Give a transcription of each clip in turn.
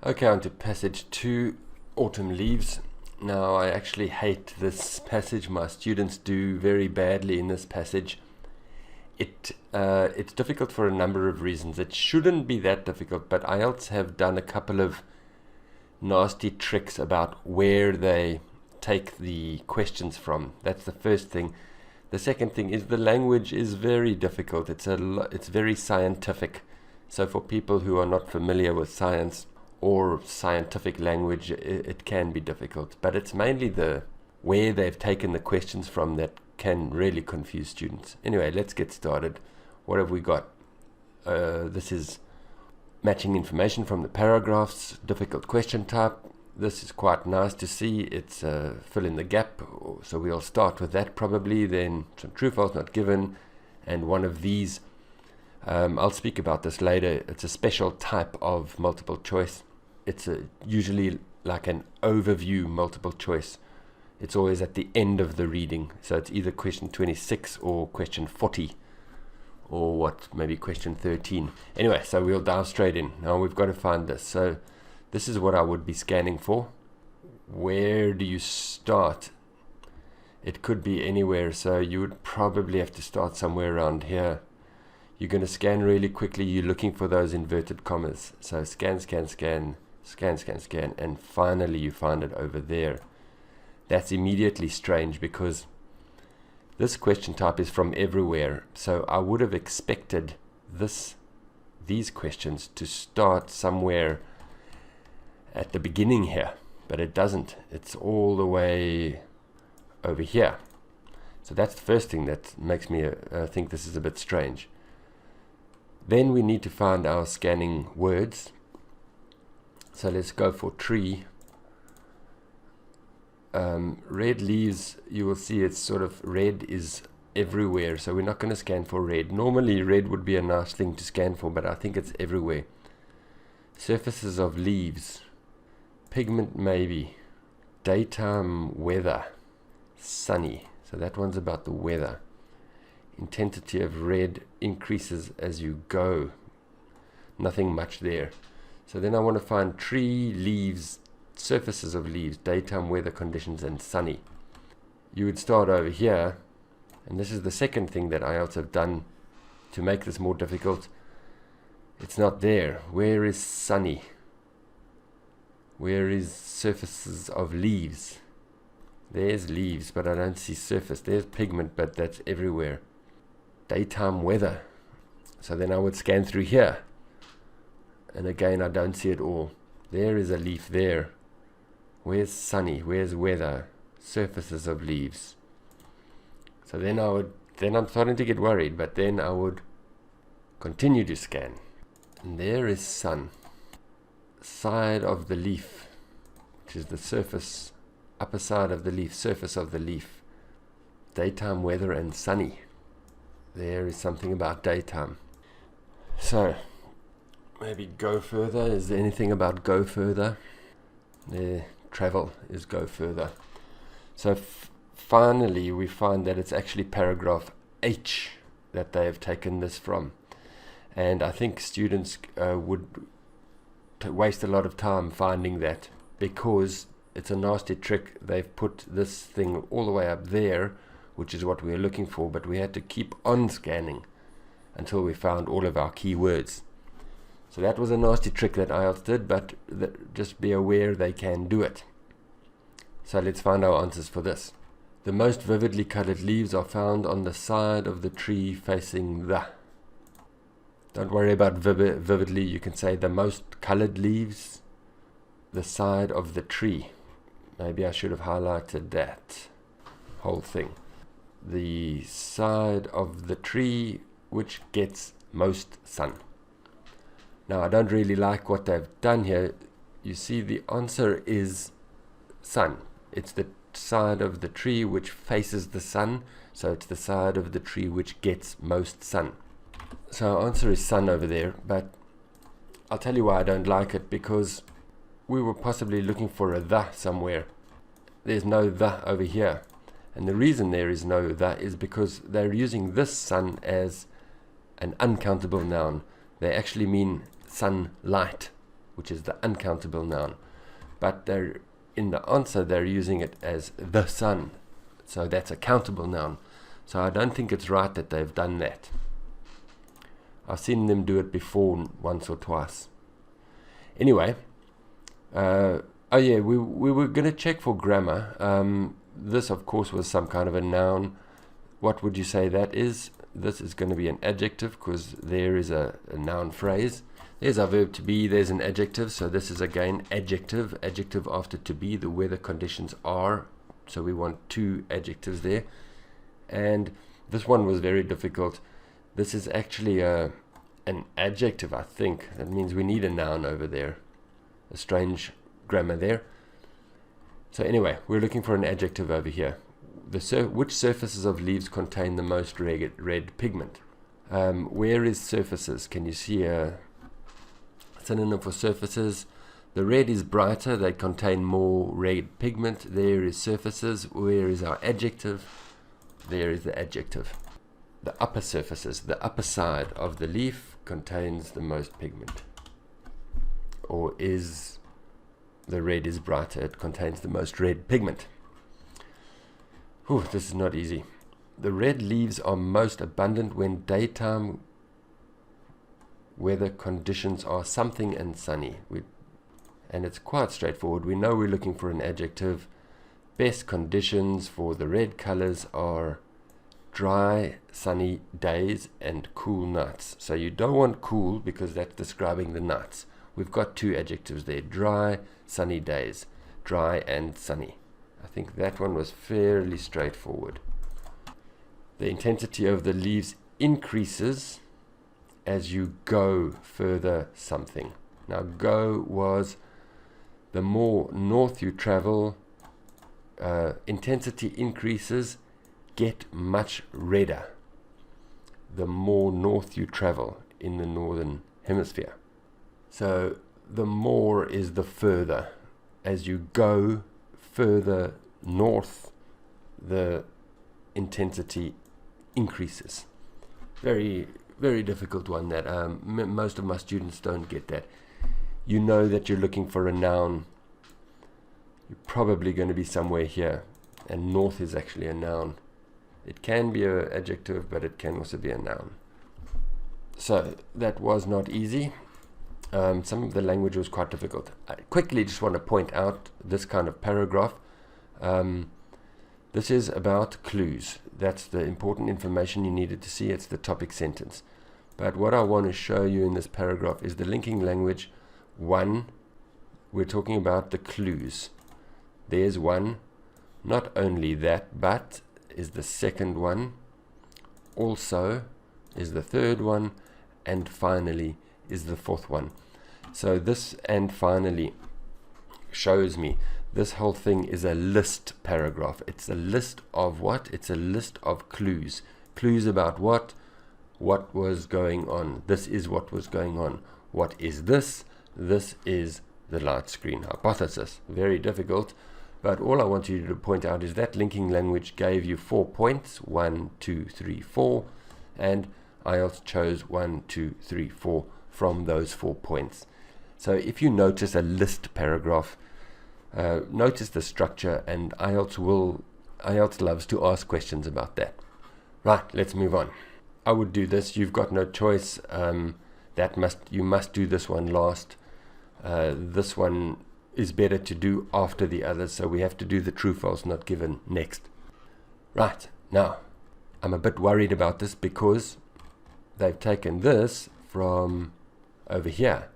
Okay, on to passage 2, autumn leaves. Now, I actually hate this passage. My students do very badly in this passage. It's difficult for a number of reasons. It shouldn't be that difficult, but IELTS have done a couple of nasty tricks about where they take the questions from. That's the first thing. The second thing is the language is very difficult. It's very scientific. So for people who are not familiar with science or scientific language, it can be difficult. But it's mainly the where they've taken the questions from that can really confuse students. Anyway, let's get started. What have we got? This is matching information from the paragraphs, difficult question type. This is quite nice to see. It's fill in the gap. So we'll start with that probably. Then some true, false, not given. And one of these, I'll speak about this later. It's a special type of multiple choice. It's usually like an overview multiple choice. It's always at the end of the reading. So it's either question 26 or question 40. Or maybe question 13. Anyway, so we'll dive straight in. Now we've got to find this. So this is what I would be scanning for. Where do you start? It could be anywhere, so you would probably have to start somewhere around here. You're going to scan really quickly. You're looking for those inverted commas. So scan, scan, scan, scan, scan, scan, and finally you find it over there. That's immediately strange because this question type is from everywhere. So I would have expected these questions to start somewhere at the beginning here, but it doesn't. It's all the way over here. So that's the first thing that makes me think this is a bit strange. Then we need to find our scanning words. So let's go for tree. Red leaves, you will see it's sort of red is everywhere, so we're not going to scan for red. Normally red would be a nice thing to scan for, but I think it's everywhere. Surfaces of leaves, pigment maybe, daytime weather, sunny, so that one's about the weather. Intensity of red increases as you go, nothing much there. So then I want to find tree, leaves, surfaces of leaves, daytime weather conditions, and sunny. You would start over here, and this is the second thing that IELTS have done to make this more difficult. It's not there. Where is sunny? Where is surfaces of leaves? There's leaves, but I don't see surface. There's pigment, but that's everywhere. Daytime weather. So then I would scan through here, and again I don't see it all. There is a leaf there. Where's sunny? Where's weather? Surfaces of leaves. So then I'm starting to get worried, but then I would continue to scan. And there is sun. Side of the leaf, which is the surface, upper side of the leaf, surface of the leaf. Daytime weather and sunny. There is something about daytime. So, maybe go further. Is there anything about go further? There. Travel is go further. So finally we find that it's actually paragraph H that they have taken this from, and I think students would waste a lot of time finding that because it's a nasty trick. They've put this thing all the way up there, which is what we were looking for, but we had to keep on scanning until we found all of our key words. So that was a nasty trick that IELTS did, but just be aware they can do it. So let's find our answers for this. The most vividly colored leaves are found on the side of the tree facing the. Don't worry about vividly. You can say the most colored leaves, the side of the tree. Maybe I should have highlighted that whole thing. The side of the tree which gets most sun. Now, I don't really like what they've done here. You see, the answer is sun. It's the side of the tree which faces the sun, so it's the side of the tree which gets most sun. So our answer is sun over there, but I'll tell you why I don't like it, because we were possibly looking for a the somewhere. There's no the over here, and the reason there is no the is because they're using this sun as an uncountable noun. They actually mean sunlight. which is the uncountable noun. But in the answer, they're using it as the sun. So that's a countable noun. So I don't think it's right that they've done that. I've seen them do it before, once or twice. Anyway, oh yeah, we were going to check for grammar. This, of course, was some kind of a noun. What would you say that is? This is going to be an adjective because there is a noun phrase. There's our verb to be, there's an adjective. So this is again adjective. Adjective after to be, the weather conditions are. So we want two adjectives there. And this one was very difficult. This is actually an adjective, I think. That means we need a noun over there. A strange grammar there. So anyway, we're looking for an adjective over here. Which surfaces of leaves contain the most red pigment? Where is surfaces? Can you see a synonym for surfaces? The red is brighter. They contain more red pigment. There is surfaces. Where is our adjective? There is the adjective. The upper surfaces, the upper side of the leaf contains the most pigment. Or is the red is brighter, it contains the most red pigment. Whew, this is not easy. The red leaves are most abundant when daytime weather conditions are something and sunny. And it's quite straightforward. We know we're looking for an adjective. Best conditions for the red colors are dry, sunny days and cool nights. So you don't want cool because that's describing the nights. We've got two adjectives there, dry, sunny days, dry and sunny. I think that one was fairly straightforward. The intensity of the leaves increases as you go further something. Now go was the more north you travel, intensity increases, get much redder the more north you travel in the northern hemisphere. So the more is the further. As you go further north, the intensity increases. Very, very difficult one that most of my students don't get that. You know that you're looking for a noun. You're probably going to be somewhere here. And north is actually a noun. It can be an adjective, but it can also be a noun. So that was not easy. Some of the language was quite difficult. I quickly just want to point out this kind of paragraph. This is about clues. That's the important information you needed to see. It's the topic sentence. But what I want to show you in this paragraph is the linking language. One, we're talking about the clues. There's one. Not only that, but is the second one. Also is the third one. And finally is the fourth one. So this and finally shows me this whole thing is a list paragraph. It's a list of what? It's a list of clues. Clues about what? What was going on. This is what was going on. What is this? This is the light screen hypothesis. Very difficult. But all I want you to point out is that linking language gave you 4 points. 1, 2, 3, 4. And IELTS chose 1, 2, 3, 4 from those 4 points. So if you notice a list paragraph, notice the structure, and IELTS loves to ask questions about that. Right, let's move on. I would do this. You've got no choice. You must do this one last. This one is better to do after the others, so we have to do the true, false, not given next. Right, now, I'm a bit worried about this because they've taken this from over here.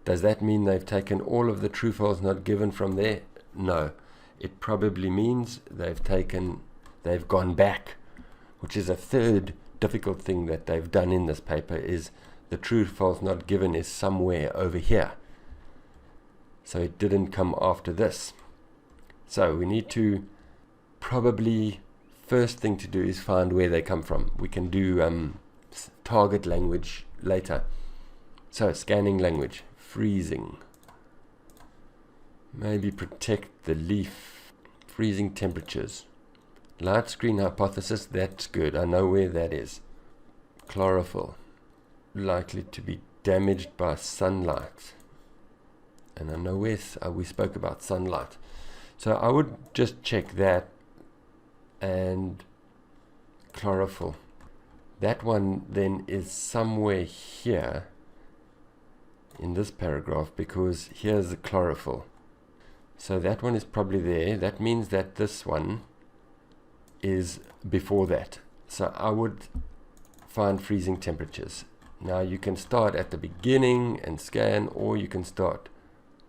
Does that mean they've taken all of the true, false, not given from there? No. It probably means they've gone back, which is a third difficult thing that they've done in this paper, is the true, false, not given is somewhere over here. So it didn't come after this. So we need to probably, first thing to do is find where they come from. We can do target language later. So scanning language, freezing. Maybe protect the leaf, freezing temperatures. Light screen hypothesis, that's good. I know where that is. Chlorophyll, likely to be damaged by sunlight. And I know we spoke about sunlight. So I would just check that, and chlorophyll. That one then is somewhere here in this paragraph, because here's the chlorophyll. So that one is probably there. That means that this one is before that. So I would find freezing temperatures. Now you can start at the beginning and scan, or you can start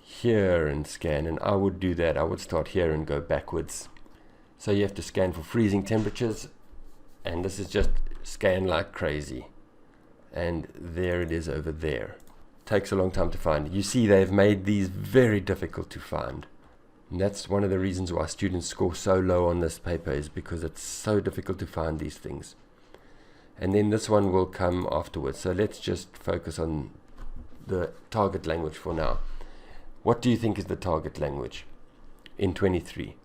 here and scan, and I would do that. I would start here and go backwards. So you have to scan for freezing temperatures, and this is just scan like crazy. And there it is over there. Takes a long time to find. You see, they've made these very difficult to find. And that's one of the reasons why students score so low on this paper, is because it's so difficult to find these things. And then this one will come afterwards. So let's just focus on the target language for now. What do you think is the target language in 23?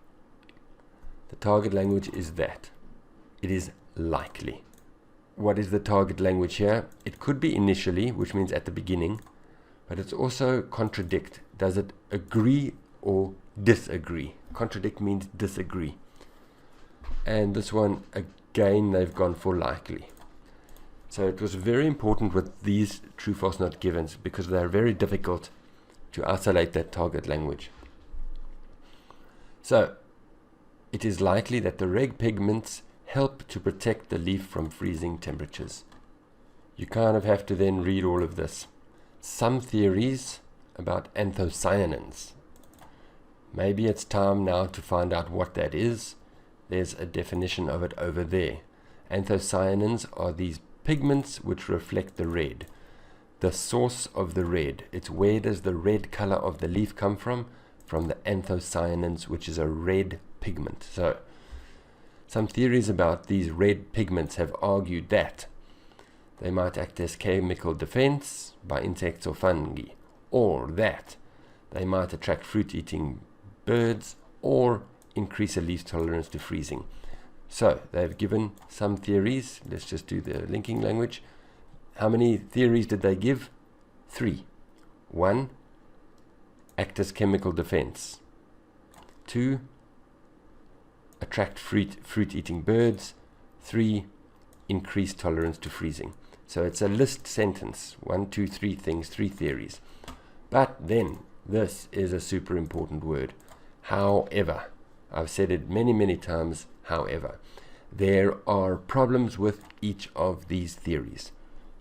The target language is that. It is likely. What is the target language here? It could be initially, which means at the beginning, but it's also contradict. Does it agree or disagree? Contradict means disagree. And this one, again, they've gone for likely. So it was very important with these true, false, not givens, because they're very difficult to isolate that target language. So it is likely that the red pigments help to protect the leaf from freezing temperatures. You kind of have to then read all of this. Some theories about anthocyanins. Maybe it's time now to find out what that is. There's a definition of it over there. Anthocyanins are these pigments which reflect the red. The source of the red. It's where does the red color of the leaf come from? From the anthocyanins, which is a red pigment. So some theories about these red pigments have argued that they might act as chemical defense by insects or fungi, or that they might attract fruit-eating birds, or increase a leaf's tolerance to freezing. So they've given some theories. Let's just do the linking language. How many theories did they give? 3. 1, act as chemical defense. 2, attract fruit-eating birds. 3, increase tolerance to freezing. So it's a list sentence. 1, 2, 3 things, 3 theories. But then, this is a super important word. However, I've said it many, many times, however, there are problems with each of these theories.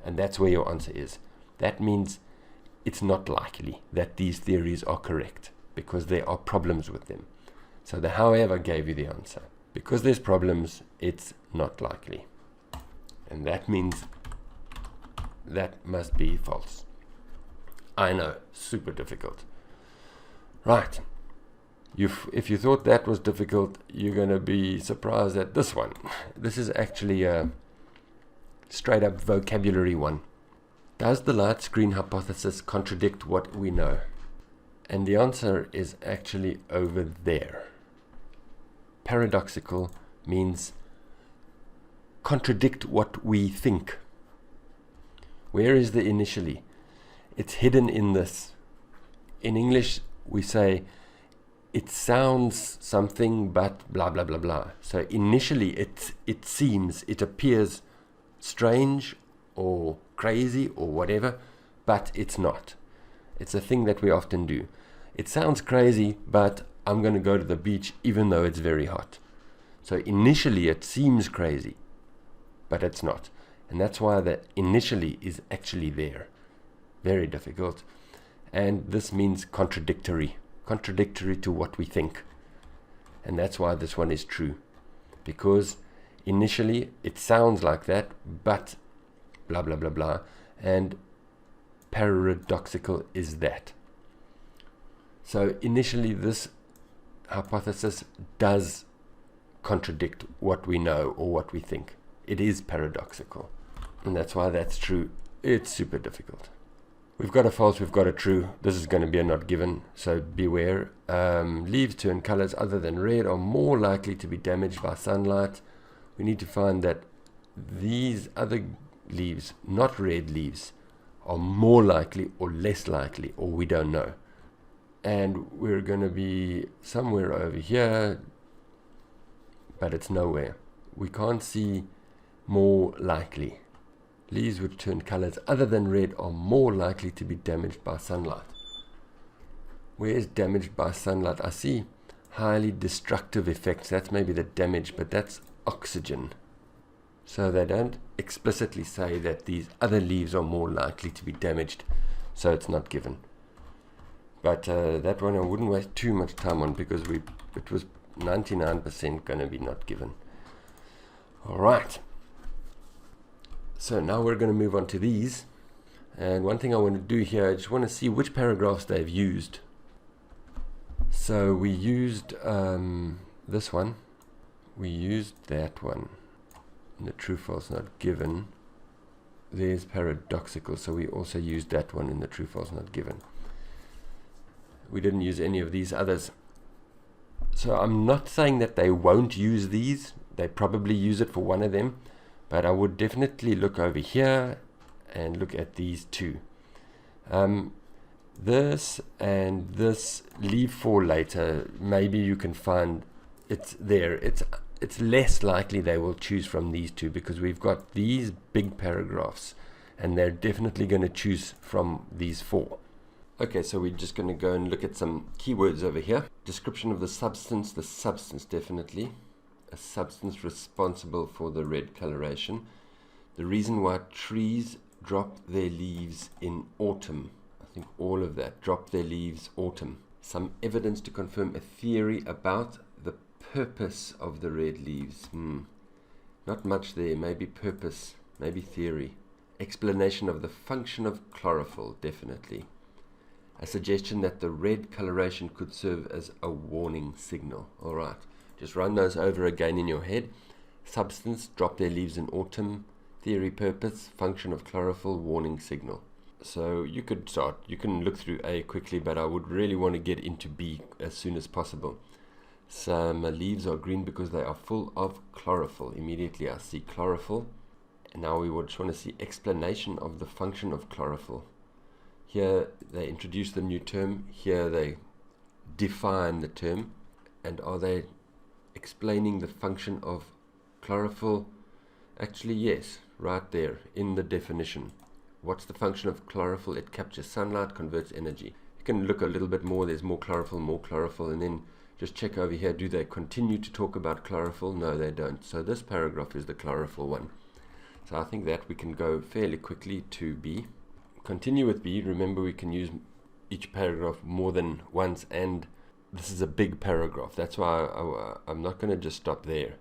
And that's where your answer is. That means it's not likely that these theories are correct, because there are problems with them. So the however gave you the answer. Because there's problems, it's not likely. And that means that must be false. I know, super difficult. Right. If you thought that was difficult, you're going to be surprised at this one. This is actually a straight up vocabulary one. Does the light screen hypothesis contradict what we know? And the answer is actually over there. Paradoxical means contradict what we think. Where is the initially? It's hidden in this. In English, we say it sounds something, but blah, blah, blah, blah. So initially, it seems, it appears strange or crazy or whatever, but it's not. It's a thing that we often do. It sounds crazy, but I'm going to go to the beach even though it's very hot. So initially, it seems crazy, but it's not. And that's why the initially is actually there. Very difficult. And this means contradictory. Contradictory to what we think. And that's why this one is true. Because initially it sounds like that, but blah, blah, blah, blah. And paradoxical is that. So initially this hypothesis does contradict what we know or what we think. It is paradoxical. And that's why that's true. It's super difficult. We've got a false, we've got a true. This is going to be a not given, so beware. Leaves turn colors other than red are more likely to be damaged by sunlight. We need to find that these other leaves, not red leaves, are more likely or less likely, or we don't know. and we're going to be somewhere over here, but it's nowhere. We can't see more likely. Leaves which turn colors other than red are more likely to be damaged by sunlight. Where is damaged by sunlight? I see highly destructive effects. That's maybe the damage, but that's oxygen. So they don't explicitly say that these other leaves are more likely to be damaged, so it's not given. But that one I wouldn't waste too much time on, because it was 99% going to be not given. All right. So now we're going to move on to these. And one thing I want to do here, I just want to see which paragraphs they've used. So we used this one. We used that one. And the true false not given. There's paradoxical, so we also used that one in the true false not given. We didn't use any of these others. So I'm not saying that they won't use these. They probably use it for one of them. But I would definitely look over here and look at these two. This and this, leave for later. Maybe you can find it's there. It's less likely they will choose from these two, because we've got these big paragraphs and they're definitely going to choose from these four. Okay, so we're just going to go and look at some keywords over here. Description of the substance definitely. A substance responsible for the red coloration. The reason why trees drop their leaves in autumn. I think all of that. Drop their leaves autumn. Some evidence to confirm a theory about the purpose of the red leaves. Not much there. Maybe purpose, maybe theory. Explanation of the function of chlorophyll, definitely. A suggestion that the red coloration could serve as a warning signal. All right. Just run those over again in your head. Substance, drop their leaves in autumn. Theory, purpose, function of chlorophyll, warning signal. So you could start. You can look through A quickly, but I would really want to get into B as soon as possible. Some leaves are green because they are full of chlorophyll. Immediately I see chlorophyll. And now we would want to see explanation of the function of chlorophyll. Here they introduce the new term. Here they define the term. And are they explaining the function of chlorophyll? Actually, yes, right there in the definition. What's the function of chlorophyll? It captures sunlight, converts energy. You can look a little bit more. There's more chlorophyll, and then just check over here. Do they continue to talk about chlorophyll? No, they don't. So this paragraph is the chlorophyll one. So I think that we can go fairly quickly to B. Continue with B. Remember, we can use each paragraph more than once, and this is a big paragraph. That's why I'm not going to just stop there.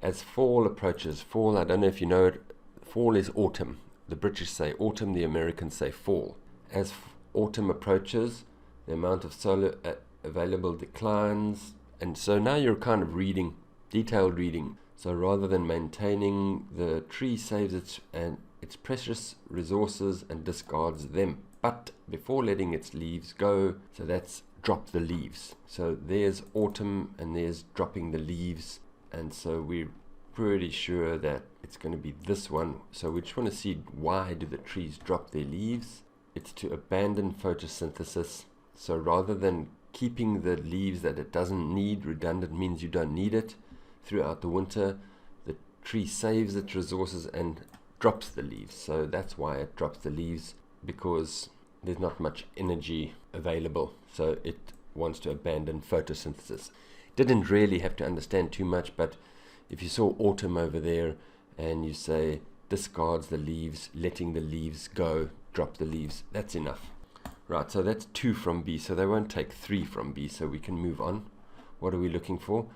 As fall approaches, fall, I don't know if you know it, fall is autumn. The British say autumn, the Americans say fall. As autumn approaches, the amount of solar available declines. And so now you're kind of reading, detailed reading. So rather than maintaining, the tree saves its precious resources and discards them. But before letting its leaves go, so that's drop the leaves. So there's autumn and there's dropping the leaves. And so we're pretty sure that it's going to be this one. So we just want to see, why do the trees drop their leaves? It's to abandon photosynthesis. So rather than keeping the leaves that it doesn't need, redundant means you don't need it, throughout the winter, the tree saves its resources and drops the leaves. So that's why it drops the leaves, because there's not much energy available. So it wants to abandon photosynthesis. Didn't really have to understand too much, but if you saw autumn over there and you say discards the leaves, letting the leaves go, drop the leaves, that's enough. Right, so that's 2 from B, so they won't take 3 from B, so we can move on. What are we looking for?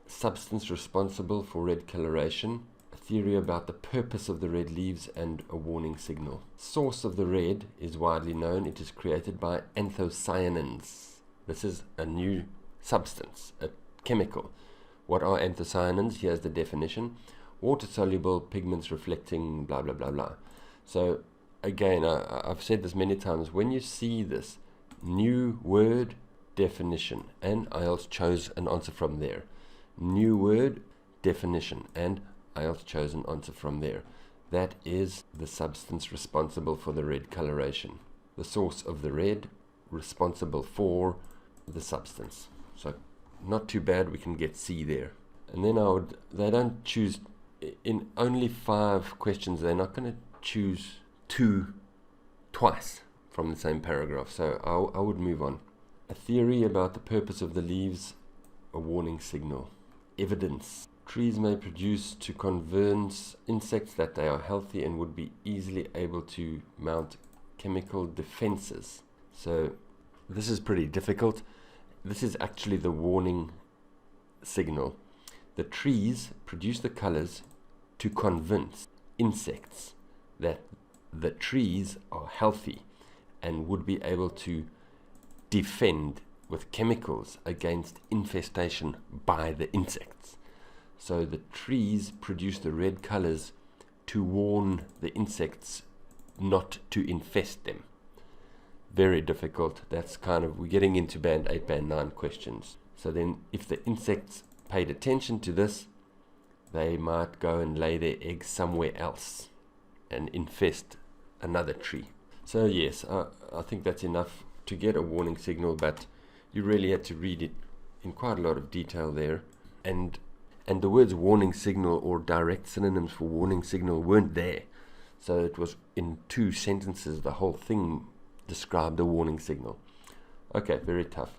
Substance responsible for red coloration, a theory about the purpose of the red leaves, and a warning signal. Source of the red is widely known. It is created by anthocyanins. This is a new substance, a chemical. What are anthocyanins? Here's the definition. Water-soluble pigments reflecting blah, blah, blah, blah. So again, I've said this many times, when you see this new word, definition, and IELTS chose an answer from there. New word, definition, and IELTS chose an answer from there. That is the substance responsible for the red coloration. The source of the red, responsible for the substance. So not too bad, we can get C there. And then they don't choose, in only 5 questions, they're not going to choose 2 twice from the same paragraph. So I would move on. A theory about the purpose of the leaves, a warning signal. Evidence. Trees may produce to convince insects that they are healthy and would be easily able to mount chemical defenses. So this is pretty difficult. This is actually the warning signal. The trees produce the colors to convince insects that the trees are healthy and would be able to defend with chemicals against infestation by the insects. So the trees produce the red colors to warn the insects not to infest them. Very difficult. That's kind of, we're getting into band 8, band 9 questions. So then if the insects paid attention to this, they might go and lay their eggs somewhere else and infest another tree. So yes, I think that's enough to get a warning signal, but you really had to read it in quite a lot of detail there. And the words warning signal or direct synonyms for warning signal weren't there. So it was in 2 sentences, the whole thing described a warning signal. Okay, very tough.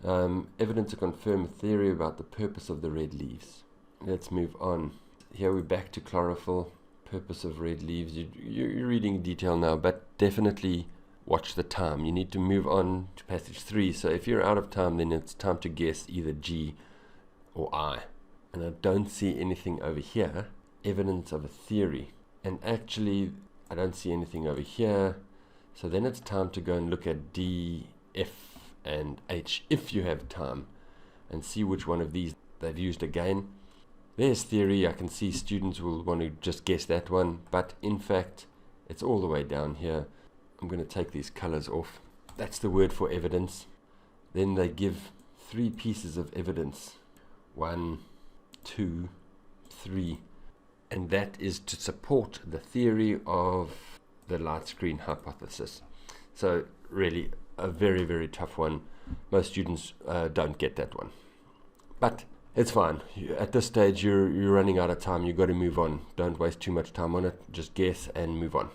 Evidence to confirm a theory about the purpose of the red leaves. Let's move on. Here we're back to chlorophyll, purpose of red leaves. You're reading detail now, but definitely watch the time. You need to move on to passage 3. So if you're out of time, then it's time to guess either G or I. And I don't see anything over here, evidence of a theory. And actually, I don't see anything over here. So then it's time to go and look at D, F, and H if you have time, and see which one of these they've used again. There's theory. I can see students will want to just guess that one, but in fact, it's all the way down here. I'm going to take these colors off. That's the word for evidence. Then they give 3 pieces of evidence. 1, 2, 3. And that is to support the theory of the light screen hypothesis. So really a very, very tough one. Most students don't get that one. But it's fine. At this stage, you're running out of time. You've got to move on. Don't waste too much time on it. Just guess and move on.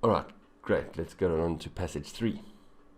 All right, great. Let's go on to passage 3.